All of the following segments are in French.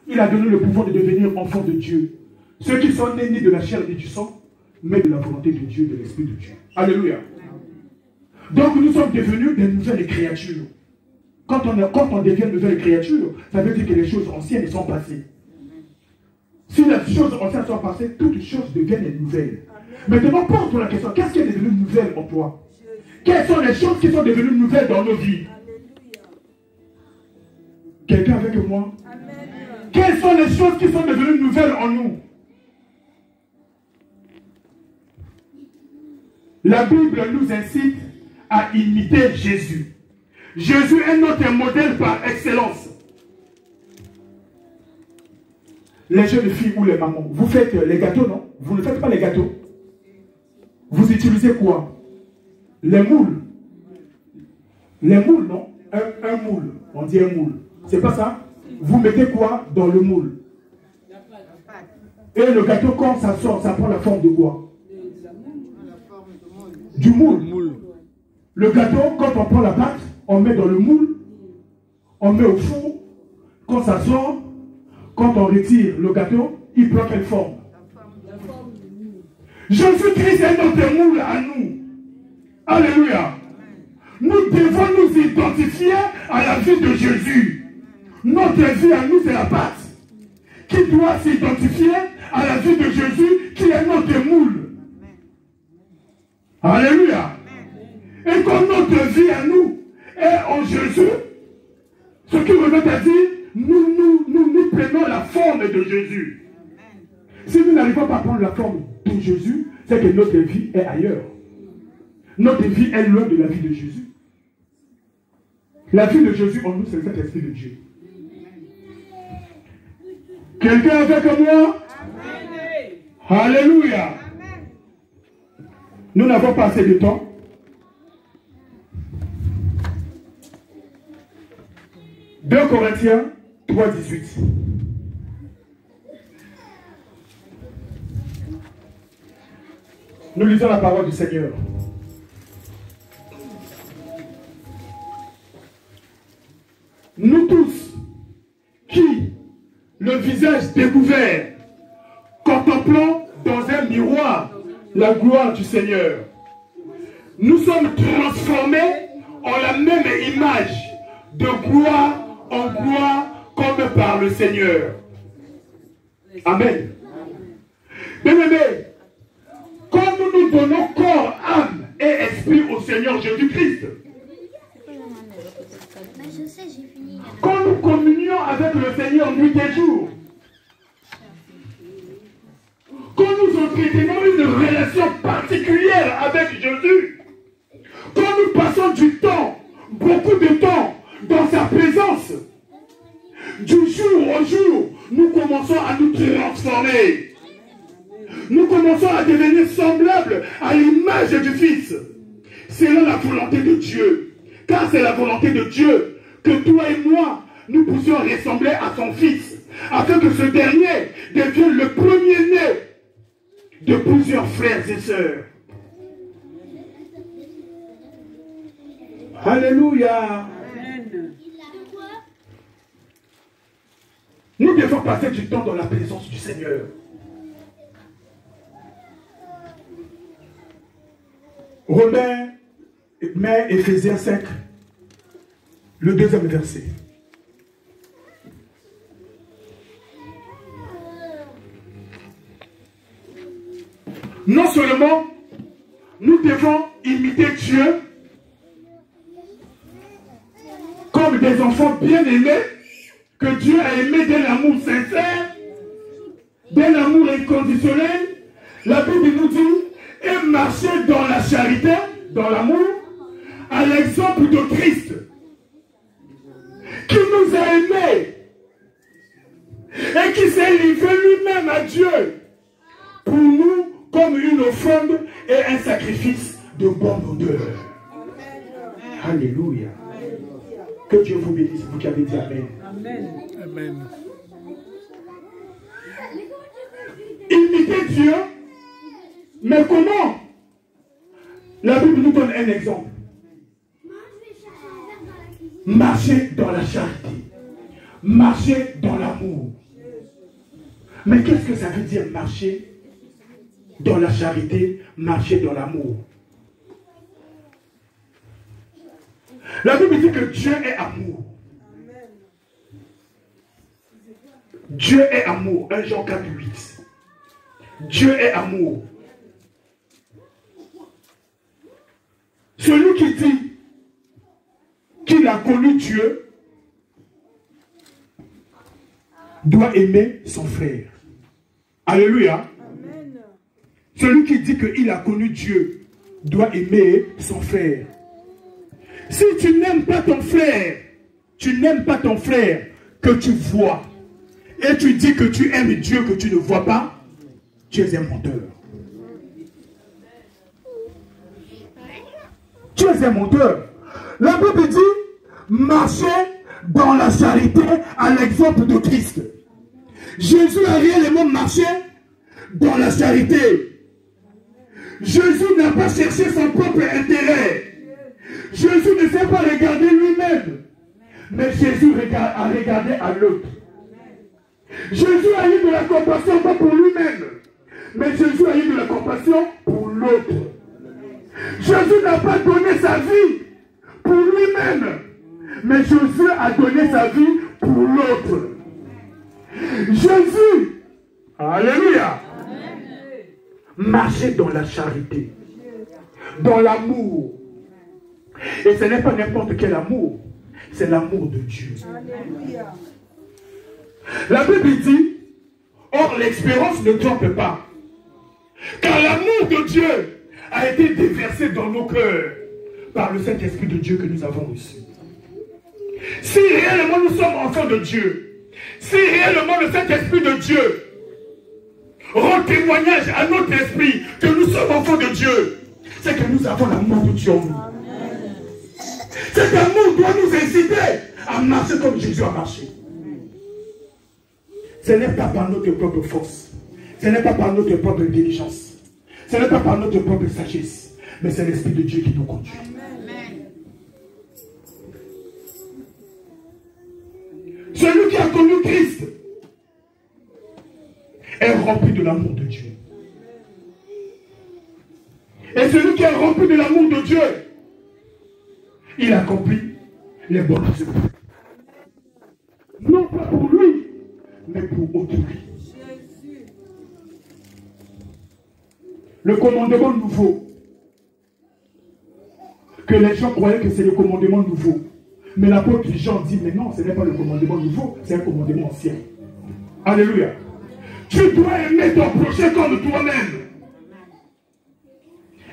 Il a donné le pouvoir de devenir enfant de Dieu. Ceux qui sont nés de la chair et du sang, mais de la volonté de Dieu, de l'Esprit de Dieu. Alléluia. Donc nous sommes devenus des nouvelles créatures. Quand on devient une nouvelle créature, ça veut dire que les choses anciennes sont passées. Si les choses anciennes sont passées, toutes les choses deviennent nouvelles. Maintenant, pose-toi la question, qu'est-ce qui est devenu nouvelle en toi? Quelles sont les choses qui sont devenues nouvelles dans nos vies? Quelqu'un avec moi? Amen. Quelles sont les choses qui sont devenues nouvelles en nous? La Bible nous incite à imiter Jésus. Jésus est notre modèle par excellence. Les jeunes filles ou les mamans, vous faites les gâteaux, non? Vous ne faites pas les gâteaux. Vous utilisez quoi? Les moules. Les moules, non? Un moule. On dit un moule. C'est pas ça? Vous mettez quoi dans le moule? Et le gâteau, quand ça sort, ça prend la forme de quoi? Du moule. Le gâteau, quand on prend la pâte, on met dans le moule, on met au four. Quand ça sort, quand on retire le gâteau, il prend quelle forme? Jésus-Christ est notre moule à nous. Alléluia. Nous devons nous identifier à la vie de Jésus. Notre vie à nous, c'est la pâte. Qui doit s'identifier à la vie de Jésus, qui est notre moule. Alléluia. Et quand notre vie à nous est en Jésus, ce qui revient à dire, nous prenons la forme de Jésus. Si nous n'arrivons pas à prendre la forme de Jésus, c'est que notre vie est ailleurs. Notre vie est loin de la vie de Jésus. La vie de Jésus en nous, c'est cet esprit de Dieu. Quelqu'un avec moi? Amen. Alléluia. Amen. Nous n'avons pas assez de temps. « 2 Corinthiens 3, 18. Nous lisons la parole du Seigneur. Nous tous, qui, le visage découvert, contemplons dans un miroir la gloire du Seigneur, nous sommes transformés en la même image, de gloire en gloire, comme par le Seigneur. Amen. Bien-aimés, quand nous nous donnons corps, âme et esprit au Seigneur Jésus-Christ, quand nous communions avec le Seigneur nuit et jour, quand nous entretenons une relation particulière avec Jésus, quand nous passons du temps, beaucoup de temps, dans sa présence, du jour au jour, nous commençons à nous transformer. Nous commençons à devenir semblables à l'image du Fils. C'est là la volonté de Dieu. Car c'est la volonté de Dieu que toi et moi, nous puissions ressembler à son Fils, afin que ce dernier devienne le premier-né de plusieurs frères et sœurs. Alléluia. Nous devons passer du temps dans la présence du Seigneur. Romains, mais Éphésiens 5, le 2e verset. Non seulement nous devons imiter Dieu comme des enfants bien-aimés, que Dieu a aimé d'un amour sincère, d'un amour inconditionnel. La Bible nous dit, et marcher dans la charité, dans l'amour, à l'exemple de Christ, qui nous a aimés et qui s'est livré lui-même à Dieu pour nous comme une offrande et un sacrifice de bonne odeur. Alléluia. Que Dieu vous bénisse, vous qui avez dit Amen. Amen. Amen. Imiter Dieu, mais comment? La Bible nous donne un exemple. Marcher dans la charité. Marcher dans l'amour. Mais qu'est-ce que ça veut dire marcher dans la charité, marcher dans l'amour? La Bible dit que Dieu est amour. Dieu est amour. 1 Jean 4, 8. Dieu est amour. Celui qui dit qu'il a connu Dieu doit aimer son frère. Alléluia. Amen. Celui qui dit qu'il a connu Dieu doit aimer son frère. Si tu n'aimes pas ton frère, tu n'aimes pas ton frère que tu vois, et tu dis que tu aimes Dieu que tu ne vois pas, tu es un menteur. Tu es un menteur. La Bible dit, marchez dans la charité à l'exemple de Christ. Jésus a réellement marché dans la charité. Jésus n'a pas cherché son propre intérêt. Jésus ne s'est pas regardé lui-même, mais Jésus a regardé à l'autre. Jésus a eu de la compassion pas pour lui-même, mais Jésus a eu de la compassion pour l'autre. Jésus n'a pas donné sa vie pour lui-même, mais Jésus a donné sa vie pour l'autre. Jésus, alléluia, marchait dans la charité, dans l'amour. Et ce n'est pas n'importe quel amour, c'est l'amour de Dieu. Alléluia. La Bible dit, or l'expérience ne trompe pas, car l'amour de Dieu a été déversé dans nos cœurs par le Saint-Esprit de Dieu que nous avons reçu. Si réellement nous sommes enfants de Dieu, si réellement le Saint-Esprit de Dieu rend témoignage à notre esprit que nous sommes enfants de Dieu, c'est que nous avons l'amour de Dieu en nous. Cet amour doit nous inciter à marcher comme Jésus a marché. Ce n'est pas par notre propre force, ce n'est pas par notre propre intelligence, ce n'est pas par notre propre sagesse, mais c'est l'Esprit de Dieu qui nous conduit. Amen. Celui qui a connu Christ est rempli de l'amour de Dieu. Et celui qui est rempli de l'amour de Dieu, il accomplit les bonnes œuvres. Non pas pour lui, mais pour autrui. Le commandement nouveau, que les gens croyaient que c'est le commandement nouveau. Mais l'apôtre Jean dit, mais non, ce n'est pas le commandement nouveau, c'est un commandement ancien. Alléluia. Tu dois aimer ton prochain comme toi-même.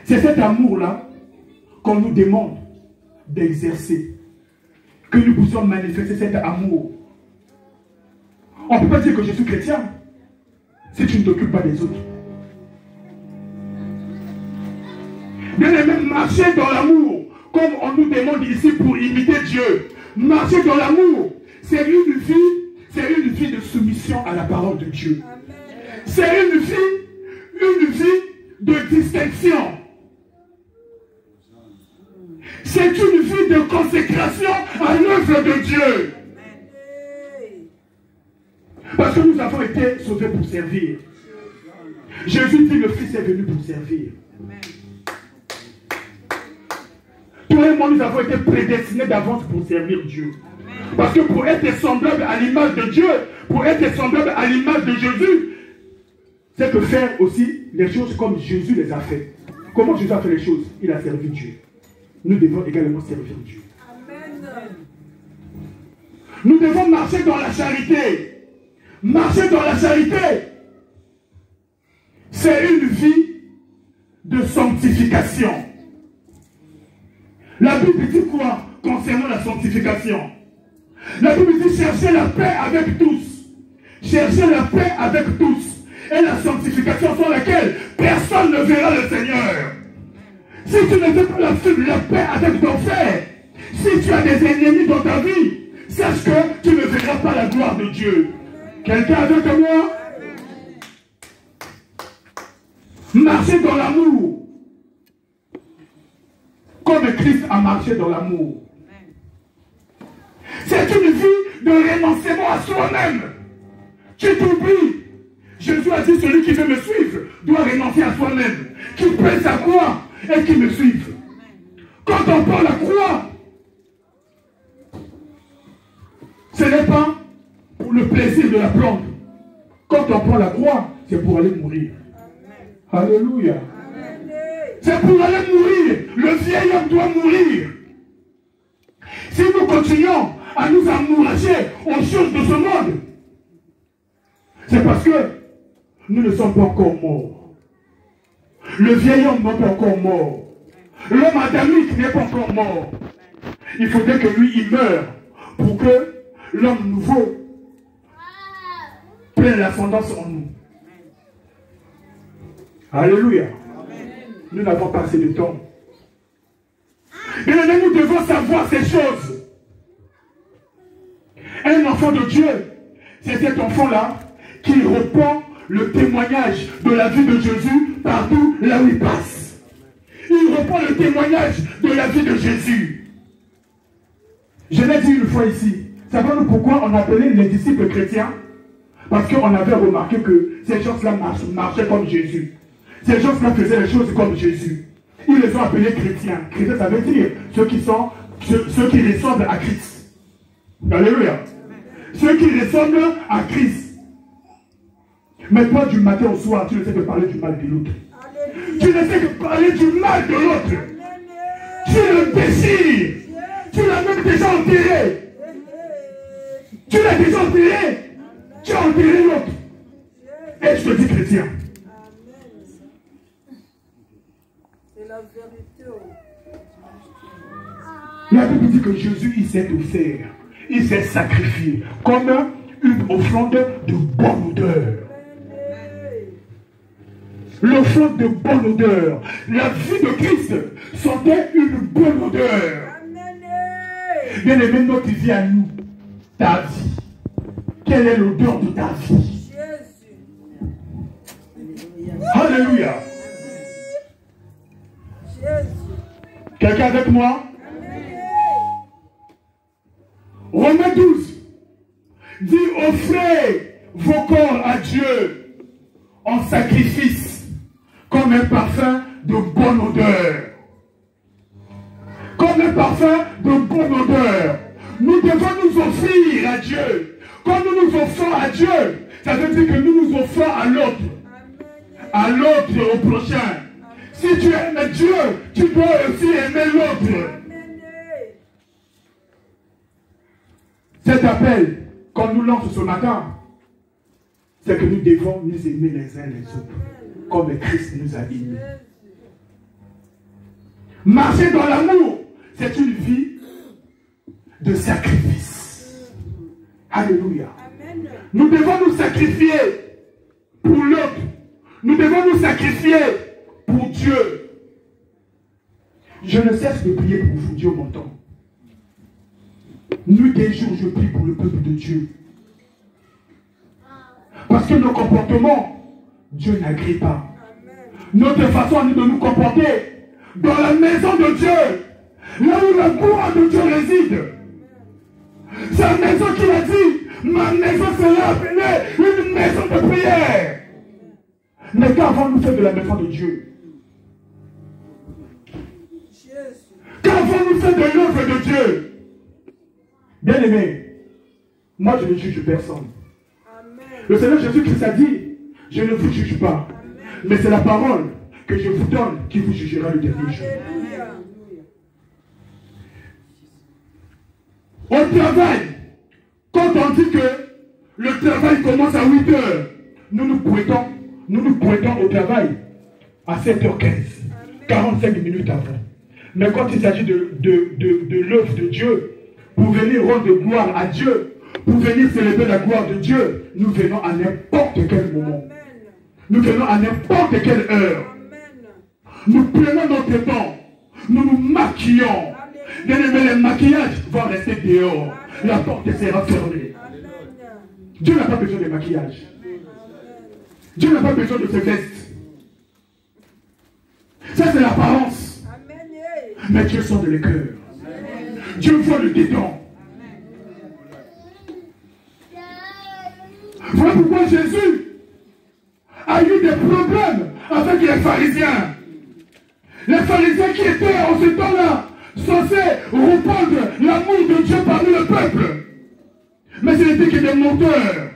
C'est cet amour-là qu'on nous demande d'exercer. Que nous puissions manifester cet amour. On ne peut pas dire que je suis chrétien si tu ne t'occupes pas des autres. Bien aimé, marcher dans l'amour, comme on nous demande ici pour imiter Dieu. Marcher dans l'amour, c'est une vie de soumission à la parole de Dieu. C'est une vie de distinction. C'est une vie de consécration à l'œuvre de Dieu. Parce que nous avons été sauvés pour servir. Jésus dit, le Fils est venu pour servir. Toi et moi, nous avons été prédestinés d'avance pour servir Dieu. Parce que pour être semblable à l'image de Dieu, pour être semblable à l'image de Jésus, c'est que faire aussi les choses comme Jésus les a fait. Comment Jésus a fait les choses? Il a servi Dieu. Nous devons également servir Dieu. Amen. Nous devons marcher dans la charité. Marcher dans la charité, c'est une vie de sanctification. La Bible dit quoi concernant la sanctification? La Bible dit chercher la paix avec tous. Chercher la paix avec tous. Et la sanctification sans laquelle personne ne verra le Seigneur. Si tu ne veux pas la paix avec ton frère, si tu as des ennemis dans ta vie, sache que tu ne verras pas la gloire de Dieu. Quelqu'un avec moi? Marcher dans l'amour. Comme Christ a marché dans l'amour. C'est une vie de renoncement à soi-même. Tu t'oublies. Jésus a dit, celui qui veut me suivre doit renoncer à soi-même, qui prenne sa croix et qui me suive. Quand on prend la croix, ce n'est pas pour le plaisir de la prendre. Quand on prend la croix, c'est pour aller mourir. Amen. Alléluia. C'est pour aller mourir. Le vieil homme doit mourir. Si nous continuons à nous amouracher aux choses de ce monde, c'est parce que nous ne sommes pas encore morts. Le vieil homme n'est pas encore mort. L'homme adamique n'est pas encore mort. Il faudrait que lui, il meure pour que l'homme nouveau prenne l'ascendance en nous. Alléluia. Nous n'avons pas assez de temps. Mais nous devons savoir ces choses. Un enfant de Dieu, c'est cet enfant-là qui reprend le témoignage de la vie de Jésus partout là où il passe. Il reprend le témoignage de la vie de Jésus. Je l'ai dit une fois ici. Savez-vous pourquoi on appelait les disciples chrétiens? Parce qu'on avait remarqué que ces gens-là marchaient comme Jésus. Ces gens-là faisaient les choses comme Jésus. Ils les ont appelés chrétiens. Chrétiens, ça veut dire ceux qui ressemblent à Christ. Alléluia. Ceux qui ressemblent à Christ. Mais toi, du matin au soir, tu ne sais que parler du mal de l'autre. Tu ne sais que parler du mal de l'autre. Tu le désires. Tu l'as même déjà enterré. Tu l'as déjà enterré. Tu as enterré l'autre. Et je te dis chrétien. C'est la vérité. La Bible dit que Jésus, il s'est offert. Il s'est sacrifié comme une offrande de bonne odeur. L'offrande de bonne odeur. La vie de Christ sentait une bonne odeur. Bien aimé, notre vie à nous, ta vie. Quelle est l'odeur de ta vie? Alléluia. Quelqu'un avec moi? Romains 12 dit: offrez vos corps à Dieu en sacrifice comme un parfum de bonne odeur. Comme un parfum de bonne odeur. Nous devons nous offrir à Dieu. Quand nous nous offrons à Dieu, ça veut dire que nous nous offrons à l'autre. À l'autre, au prochain. Si tu aimes Dieu, tu dois aussi aimer l'autre. Cet appel qu'on nous lance ce matin, c'est que nous devons nous aimer les uns les autres, comme Christ nous a aimés. Marcher dans l'amour, c'est une vie de sacrifice. Alléluia. Nous devons nous sacrifier pour l'autre. Nous devons nous sacrifier pour Dieu. Je ne cesse de prier pour vous, Dieu m'entend. Nuit et jour, je prie pour le peuple de Dieu. Parce que nos comportements, Dieu n'agrée pas. Notre façon de nous comporter dans la maison de Dieu, là où la gloire de Dieu réside. Sa maison qu'il a dit, ma maison sera appelée une maison de prière. Mais qu'avons-nous fait de la maison de Dieu? Qu'avons-nous fait de l'œuvre de Dieu? Bien aimé, moi je ne juge personne. Amen. Le Seigneur Jésus-Christ a dit, je ne vous juge pas. Amen. Mais c'est la parole que je vous donne qui vous jugera le dernier jour. Au travail, quand on dit que le travail commence à 8 heures, nous nous pointons au travail à 7h15, 45 minutes avant. Mais quand il s'agit de l'œuvre de Dieu, pour venir rendre gloire à Dieu, pour venir célébrer la gloire de Dieu, nous venons à n'importe quel moment. Nous venons à n'importe quelle heure. Nous prenons notre temps. Nous nous maquillons. Bien aimé, les maquillages vont rester dehors. La porte sera fermée. Dieu n'a pas besoin de maquillage. Dieu n'a pas besoin de ses vestes. Ça, c'est l'apparence. Mais Dieu sonde les cœurs. Dieu voit le dedans. Voilà pourquoi Jésus a eu des problèmes avec les pharisiens. Les pharisiens qui étaient en ce temps-là censés répandre l'amour de Dieu parmi le peuple. Mais ce n'était que des menteurs.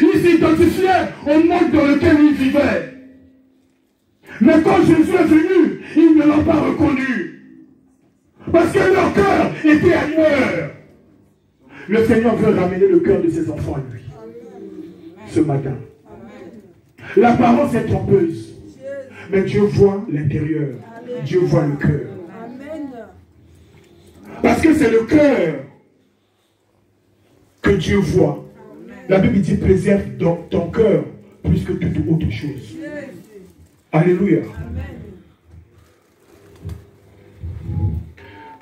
Ils s'identifiaient au monde dans lequel ils vivaient. Mais quand Jésus est venu, ils ne l'ont pas reconnu. Parce que leur cœur était ailleurs. Le Seigneur veut ramener le cœur de ses enfants à lui. Ce matin. L'apparence est trompeuse. Mais Dieu voit l'intérieur. Dieu voit le cœur. Parce que c'est le cœur que Dieu voit. La Bible dit préserve donc ton cœur plus que toute autre chose. Alléluia.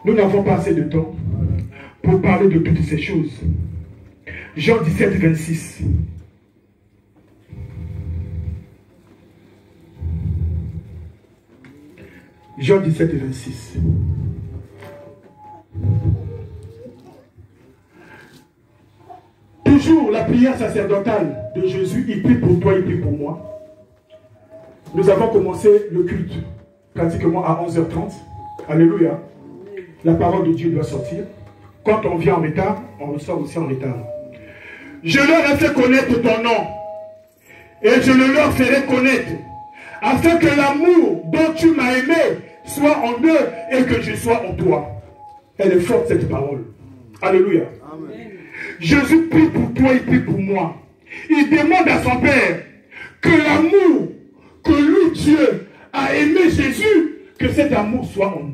Nous n'avons pas assez de temps pour parler de toutes ces choses. Jean 17, 26. Jean 17, 26. Toujours la prière sacerdotale de Jésus, il prie pour toi, il prie pour moi. Nous avons commencé le culte pratiquement à 11h30. Alléluia. La parole de Dieu doit sortir. Quand on vient en retard, on ressort aussi en retard. Je leur ai fait connaître ton nom. Et je le leur ferai connaître. Afin que l'amour dont tu m'as aimé soit en eux et que je sois en toi. Elle est forte cette parole. Alléluia. Amen. Jésus prie pour toi, il prie pour moi. Il demande à son Père que l'amour que lui, Dieu, a aimé Jésus, que cet amour soit en nous.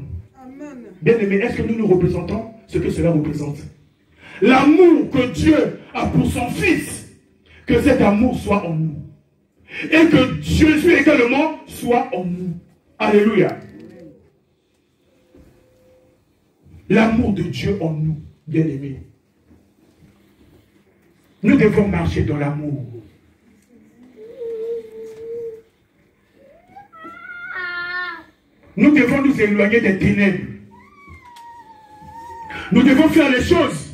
Bien aimé, est-ce que nous nous représentons ce que cela représente? L'amour que Dieu a pour son Fils, que cet amour soit en nous. Et que Jésus également soit en nous. Alléluia. L'amour de Dieu en nous, bien aimé. Nous devons marcher dans l'amour. Nous devons nous éloigner des ténèbres. Nous devons faire les choses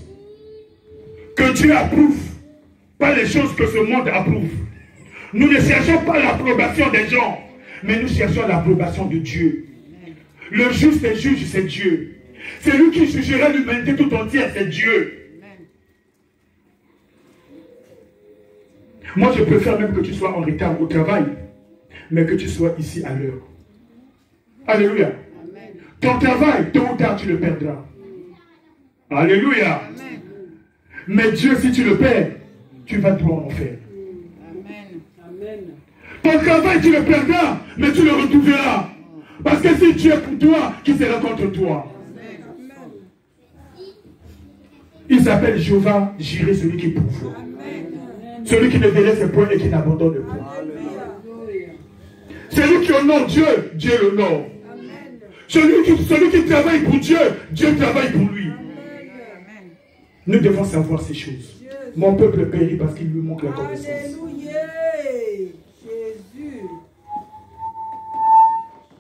que Dieu approuve, pas les choses que ce monde approuve. Nous ne cherchons pas l'approbation des gens, mais nous cherchons l'approbation de Dieu. Le juste et juge, c'est Dieu. C'est lui qui jugera l'humanité tout entière, c'est Dieu. Moi, je préfère même que tu sois en retard au travail, mais que tu sois ici à l'heure. Alléluia. Amen. Ton travail, tôt ou tard, tu le perdras. Alléluia. Amen. Mais Dieu, si tu le perds, tu vas droit en enfer. Amen. Ton travail, tu le perdras, mais tu le retrouveras. Parce que si Dieu est pour toi, qui sera contre toi? Amen. Il s'appelle Jéhovah Jireh, celui qui est pour vous. Celui qui ne délaisse point et qui n'abandonne point. Celui qui honore Dieu, Dieu l'honore. Celui qui travaille pour Dieu, Dieu travaille pour lui. Amen. Nous devons savoir ces choses. Mon peuple périt parce qu'il lui manque la connaissance. Alléluia.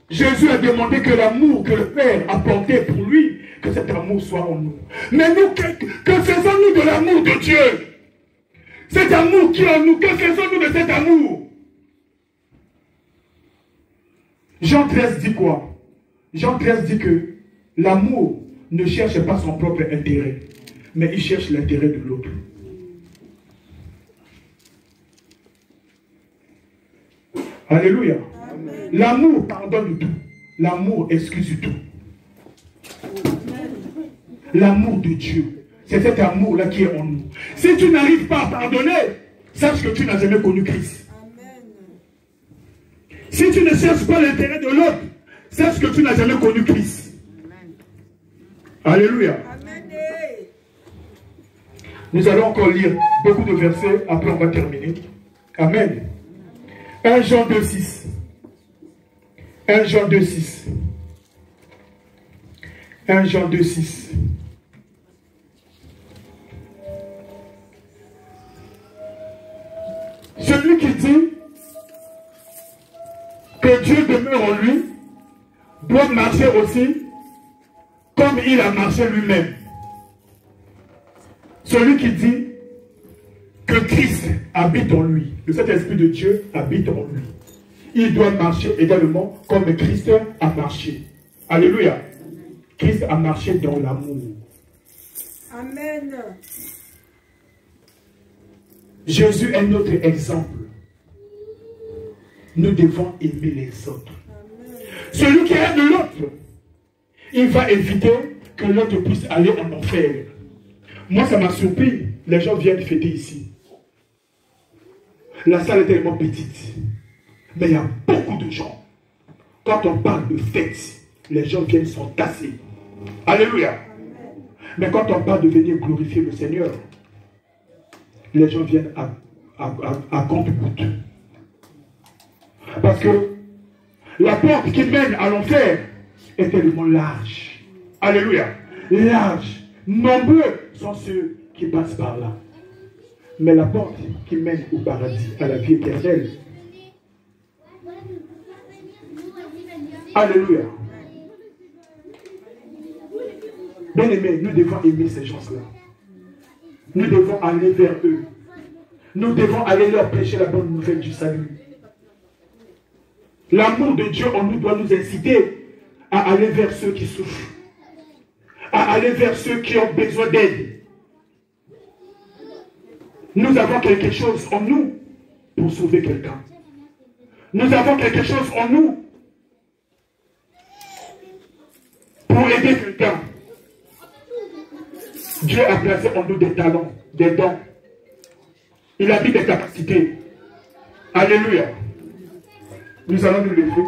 Jésus a demandé que l'amour que le Père a porté pour lui, que cet amour soit en nous. Mais nous, que faisons-nous de l'amour de Dieu? Cet amour qui est en nous, que faisons-nous de cet amour? Jean 13 dit quoi? Jean 13 dit que l'amour ne cherche pas son propre intérêt, mais il cherche l'intérêt de l'autre. Alléluia. L'amour pardonne tout. L'amour excuse tout. L'amour de Dieu, c'est cet amour-là qui est en nous. Si tu n'arrives pas à pardonner, sache que tu n'as jamais connu Christ. Si tu ne cherches pas l'intérêt de l'autre, sache que tu n'as jamais connu Christ. Amen. Alléluia. Amen. Nous allons encore lire beaucoup de versets, après on va terminer. Amen. 1 Jean 2, 6. 1 Jean 2, 6. 1 Jean 2, 6. Celui qui dit que Dieu demeure en lui doit marcher aussi comme il a marché lui-même. Celui qui dit que Christ habite en lui. Le Saint-Esprit de Dieu habite en lui. Il doit marcher également comme Christ a marché. Alléluia. Christ a marché dans l'amour. Amen. Jésus est notre exemple. Nous devons aimer les autres. Amen. Celui qui aime l'autre, il va éviter que l'autre puisse aller en enfer. Moi, ça m'a surpris. Les gens viennent fêter ici. La salle est tellement petite. Mais il y a beaucoup de gens. Quand on parle de fête, les gens viennent s'entasser. Alléluia. Amen. Mais quand on parle de venir glorifier le Seigneur, les gens viennent à compte-goutte. Parce que la porte qui mène à l'enfer est tellement large. Alléluia. Large. Nombreux sont ceux qui passent par là. Mais la porte qui mène au paradis, à la vie éternelle. Alléluia. Bien aimé, nous devons aimer ces gens-là. Nous devons aller vers eux. Nous devons aller leur prêcher la bonne nouvelle du salut. L'amour de Dieu en nous doit nous inciter à aller vers ceux qui souffrent, à aller vers ceux qui ont besoin d'aide. Nous avons quelque chose en nous pour sauver quelqu'un. Nous avons quelque chose en nous pour aider quelqu'un. Dieu a placé en nous des talents, des dons. Il a mis des capacités. Alléluia. Nous allons nous lever.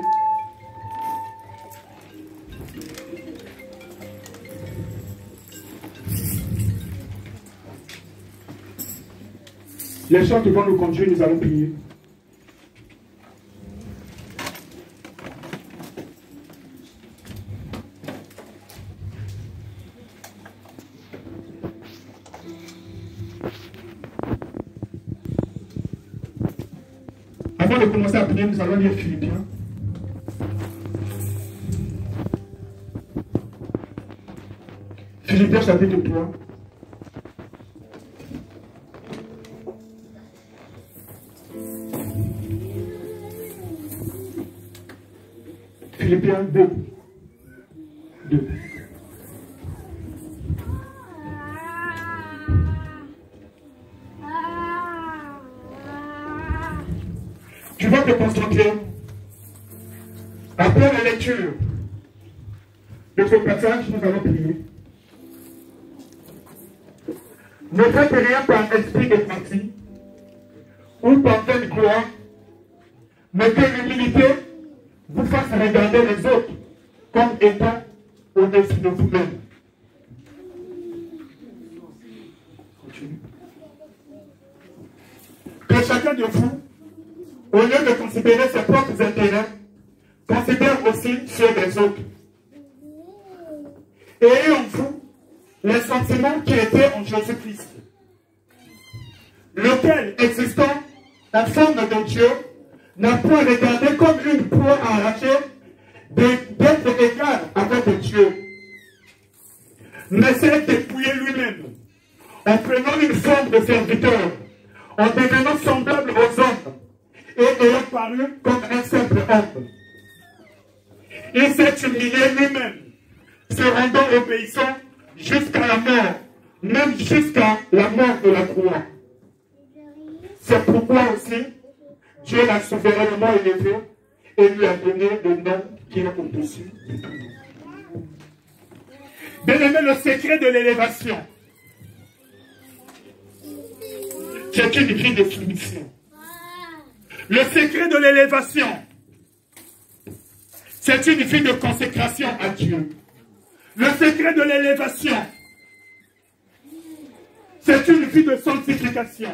Les chants qui vont nous conduire, nous allons prier. Avant de commencer à prier, nous allons lire Philippiens. Philippiens chapitre 3. Philippiens 2. Tu vas te concentrer. Après la lecture de ce passage, nous allons prier. Ne faites rien par esprit de parti ou par vaine gloire, mais que l'humilité vous fasse regarder les autres comme étant au-dessus de vous-même. Que chacun de vous, au lieu de considérer ses propres intérêts, considère aussi ceux des autres. Ayez en vous les sentiments qui étaient en Jésus-Christ, lequel, existant en forme de Dieu, n'a point regardé comme une proie à arracher d'être égal avec Dieu, mais s'est dépouillé lui-même, en prenant une forme de serviteur, en devenant semblable aux hommes, et ayant paru comme un simple homme. Il s'est humilié lui-même, se rendant obéissant jusqu'à la mort, même jusqu'à la mort de la croix. C'est pourquoi aussi Dieu l'a souverainement élevé et lui a donné le nom qui est au-dessus de tout nom. Bien-aimé, le secret de l'élévation, c'est une vie de soumission. Le secret de l'élévation, c'est une vie de consécration à Dieu. Le secret de l'élévation, c'est une vie de sanctification.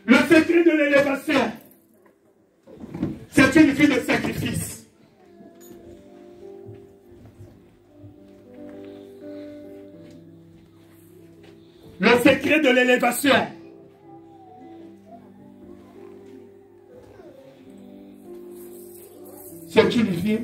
Le secret de l'élévation, c'est une vie de sacrifice. Le secret de l'élévation, c'est une vie